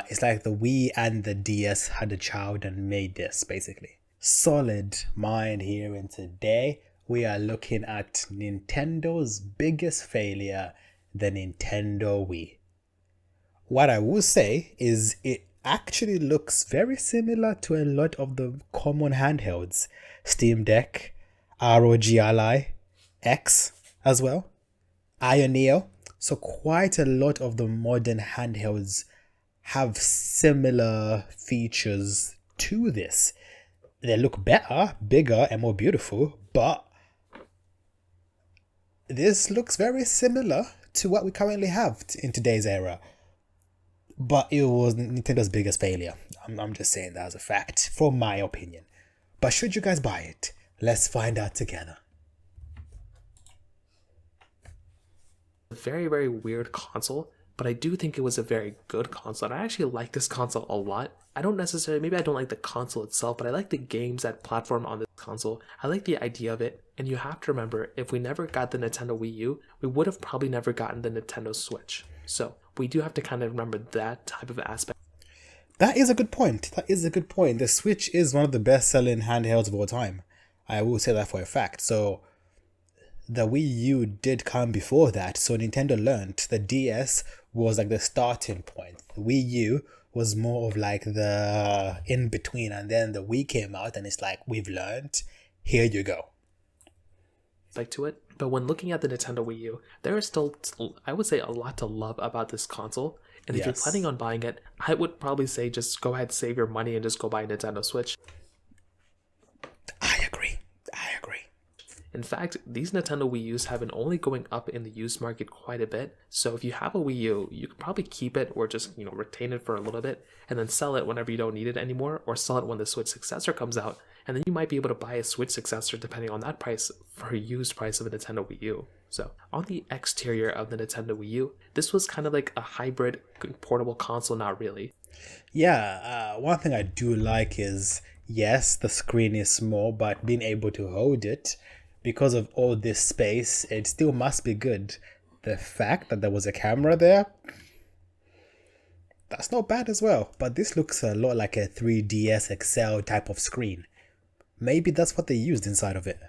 It's like the Wii and the DS had a child and made this basically. Solid mind here, and today we are looking at Nintendo's biggest failure, the Nintendo Wii. What I will say is it actually looks very similar to a lot of the common handhelds. Steam Deck, ROG Ally, X as well, Ioneo. So quite a lot of the modern handhelds have similar features to this. They look better, bigger, and more beautiful, but this looks very similar to what we currently have in today's era. But it was Nintendo's biggest failure. I'm just saying that as a fact, from my opinion. But should you guys buy it? Let's find out together. A very, very weird console, but I do think it was a very good console. And I actually like this console a lot. I don't necessarily, maybe I don't like the console itself, but I like the games that platform on this console. I like the idea of it. And you have to remember, if we never got the Nintendo Wii U, we would have probably never gotten the Nintendo Switch. So we do have to kind of remember that type of aspect. That is a good point. The Switch is one of the best-selling handhelds of all time. I will say that for a fact. So the Wii U did come before that. So Nintendo learned the DS was like the starting point. The Wii U was more of like the in-between. And then the Wii came out and it's like, we've learned. Here you go. To it. But when looking at the Nintendo Wii U, there is still, I would say, a lot to love about this console. And if you're planning on buying it, I would probably say just go ahead, save your money, and just go buy a Nintendo Switch. I agree. In fact, these Nintendo Wii U's have been only going up in the used market quite a bit. So if you have a Wii U, you can probably keep it or just, retain it for a little bit and then sell it whenever you don't need it anymore, or sell it when the Switch successor comes out. And then you might be able to buy a Switch successor depending on that price for a used price of a Nintendo Wii U. So on the exterior of the Nintendo Wii U, this was kind of like a hybrid portable console, not really. Yeah, one thing I do like is, yes, the screen is small, but being able to hold it, because of all this space, it still must be good. The fact that there was a camera there, that's not bad as well. But this looks a lot like a 3DS XL type of screen. Maybe that's what they used inside of it.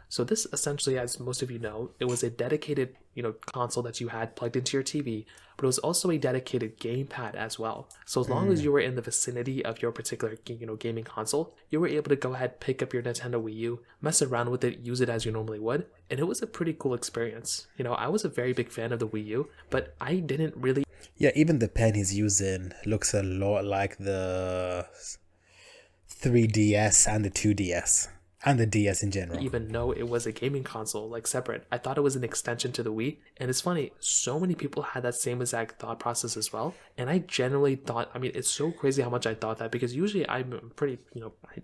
So this essentially, as most of you know, it was a dedicated, console that you had plugged into your TV, but it was also a dedicated gamepad as well. So as long as you were in the vicinity of your particular, gaming console, you were able to go ahead, pick up your Nintendo Wii U, mess around with it, use it as you normally would, and it was a pretty cool experience. I was a very big fan of the Wii U, but I didn't really... Yeah, even the pen he's using looks a lot like the 3DS and the 2DS. And the DS in general. Even know it was a gaming console, like separate. I thought it was an extension to the Wii. And it's funny, so many people had that same exact thought process as well. And I generally thought, it's so crazy how much I thought that, because usually I'm pretty,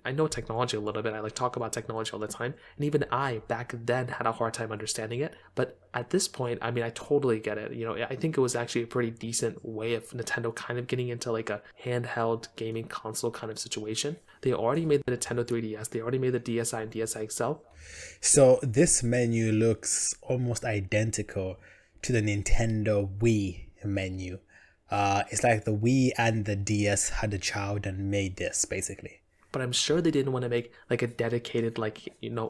I know technology a little bit. I talk about technology all the time. And even I, back then, had a hard time understanding it. But at this point, I totally get it. I think it was actually a pretty decent way of Nintendo kind of getting into like a handheld gaming console kind of situation. They already made the Nintendo 3DS. They already made the DSi and DSi XL. So this menu looks almost identical to the Nintendo Wii menu. It's like the Wii and the DS had a child and made this, basically. But I'm sure they didn't want to make like a dedicated,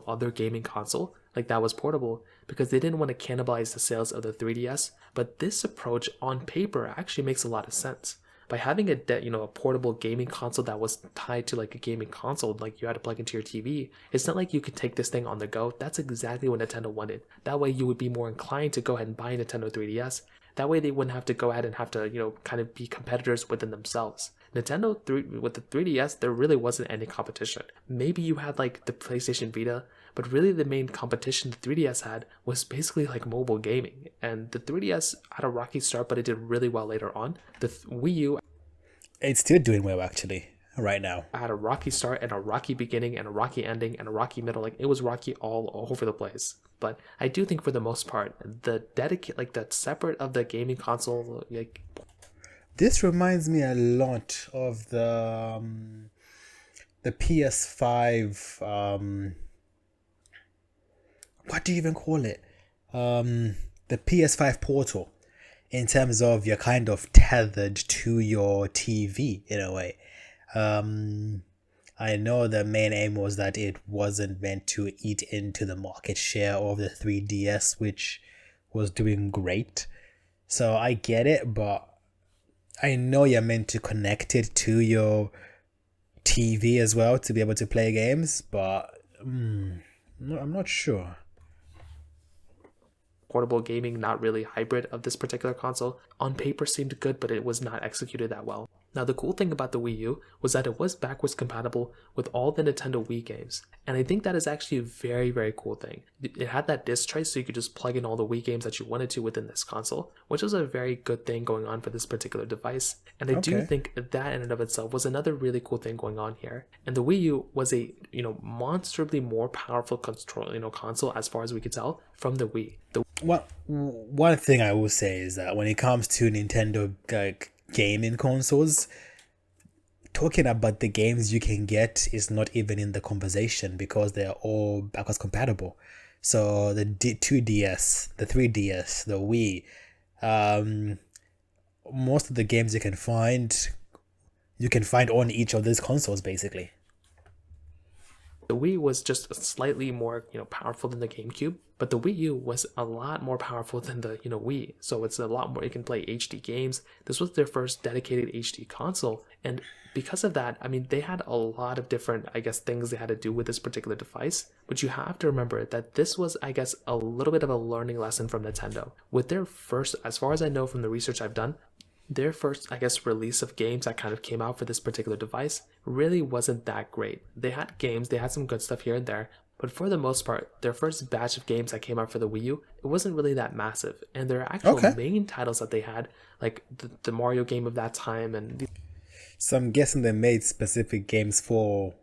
other gaming console like that was portable, because they didn't want to cannibalize the sales of the 3DS. But this approach on paper actually makes a lot of sense. By having a portable gaming console that was tied to like a gaming console, like you had to plug into your TV, it's not like you could take this thing on the go. That's exactly what Nintendo wanted. That way you would be more inclined to go ahead and buy a Nintendo 3DS. That way they wouldn't have to go ahead and have to, kind of be competitors within themselves. With the 3DS, there really wasn't any competition. Maybe you had like the PlayStation Vita, but really the main competition the 3DS had was basically like mobile gaming. And the 3DS had a rocky start, but it did really well later on. The Wii U... It's still doing well, actually, right now. I had a rocky start and a rocky beginning and a rocky ending and a rocky middle. Like, it was rocky all over the place. But I do think for the most part, the separate of the gaming console, this reminds me a lot of the PS5. What do you even call it? The PS5 Portal. in terms of you're kind of tethered to your TV in a way. Um, I know the main aim was that it wasn't meant to eat into the market share of the 3DS, which was doing great. So I get it, but I know you're meant to connect it to your TV as well to be able to play games, but I'm not sure. Portable gaming, not really hybrid of this particular console, on paper seemed good, but it was not executed that well. Now, the cool thing about the Wii U was that it was backwards compatible with all the Nintendo Wii games. And I think that is actually a very, very cool thing. It had that disc tray, so you could just plug in all the Wii games that you wanted to within this console, which was a very good thing going on for this particular device. And I do Okay. think that in and of itself was another really cool thing going on here. And the Wii U was a, monstrously more powerful console as far as we could tell from the Wii. Well, one thing I will say is that when it comes to Nintendo gaming consoles, talking about the games you can get is not even in the conversation because they're all backwards compatible. So the 2DS, the 3DS, the Wii, um, most of the games you can find on each of these consoles basically. The Wii was just slightly more, powerful than the GameCube, but the Wii U was a lot more powerful than the, Wii. So it's a lot more. You can play HD games. This was their first dedicated HD console, and because of that, I mean, they had a lot of different, I guess, things they had to do with this particular device. But you have to remember that this was, I guess, a little bit of a learning lesson from Nintendo. With their first, as far as I know from the research I've done, their first, I guess, release of games that kind of came out for this particular device really wasn't that great. They had games, they had some good stuff here and there, but for the most part, their first batch of games that came out for the Wii U, it wasn't really that massive. And their actual Okay. main titles that they had, like the Mario game of that time and So I'm guessing they made specific games for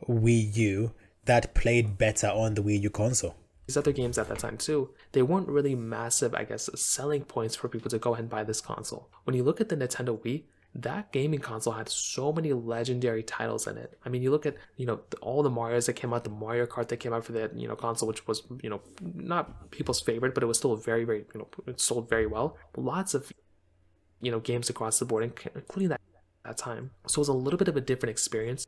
Wii U that played better on the Wii U console. these other games at that time too, they weren't really massive, I guess, selling points for people to go ahead and buy this console. When you look at the Nintendo Wii, that gaming console had so many legendary titles in it. I mean, you look at, all the Marios that came out, the Mario Kart that came out for the, console, which was, not people's favorite, but it was still very, very, it sold very well. Lots of, games across the board, including that time. So it was a little bit of a different experience.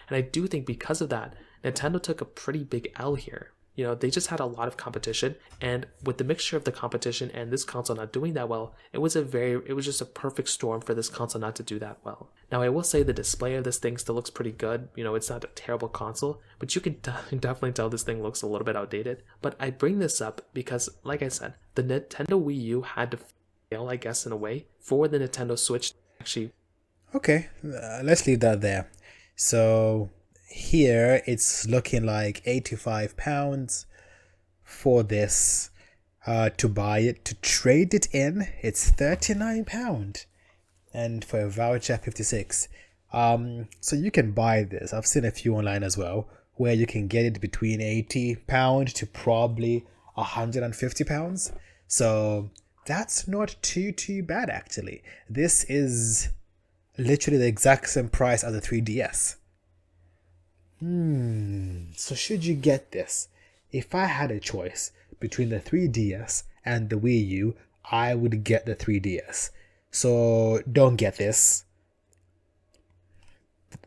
And I do think because of that, Nintendo took a pretty big L here. They just had a lot of competition, and with the mixture of the competition and this console not doing that well, it was just a perfect storm for this console not to do that well. Now, I will say the display of this thing still looks pretty good. It's not a terrible console, but you can definitely tell this thing looks a little bit outdated. But I bring this up because, like I said, the Nintendo Wii U had to fail, I guess, in a way, for the Nintendo Switch to actually. Okay, let's leave that there. So here it's looking like £85 for this. To buy it, to trade it in, it's £39, and for a voucher 56. So you can buy this. I've seen a few online as well where you can get it between £80 to probably £150. So that's not too bad actually. This is literally the exact same price as the 3DS. So should you get this? If I had a choice between the 3DS and the Wii U, I would get the 3DS. So don't get this.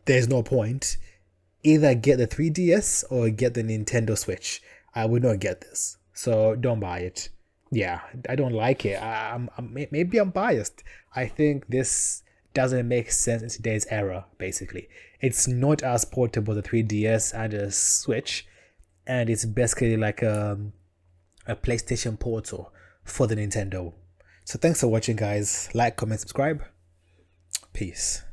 There's no point. Either get the 3DS or get the Nintendo Switch. I would not get this. So don't buy it. Yeah, I don't like it. Maybe I'm biased. I think this doesn't make sense in today's era, basically. It's not as portable as the 3DS and a Switch, and it's basically like a PlayStation Portal for the Nintendo. So thanks for watching, guys. Like, comment, subscribe. Peace.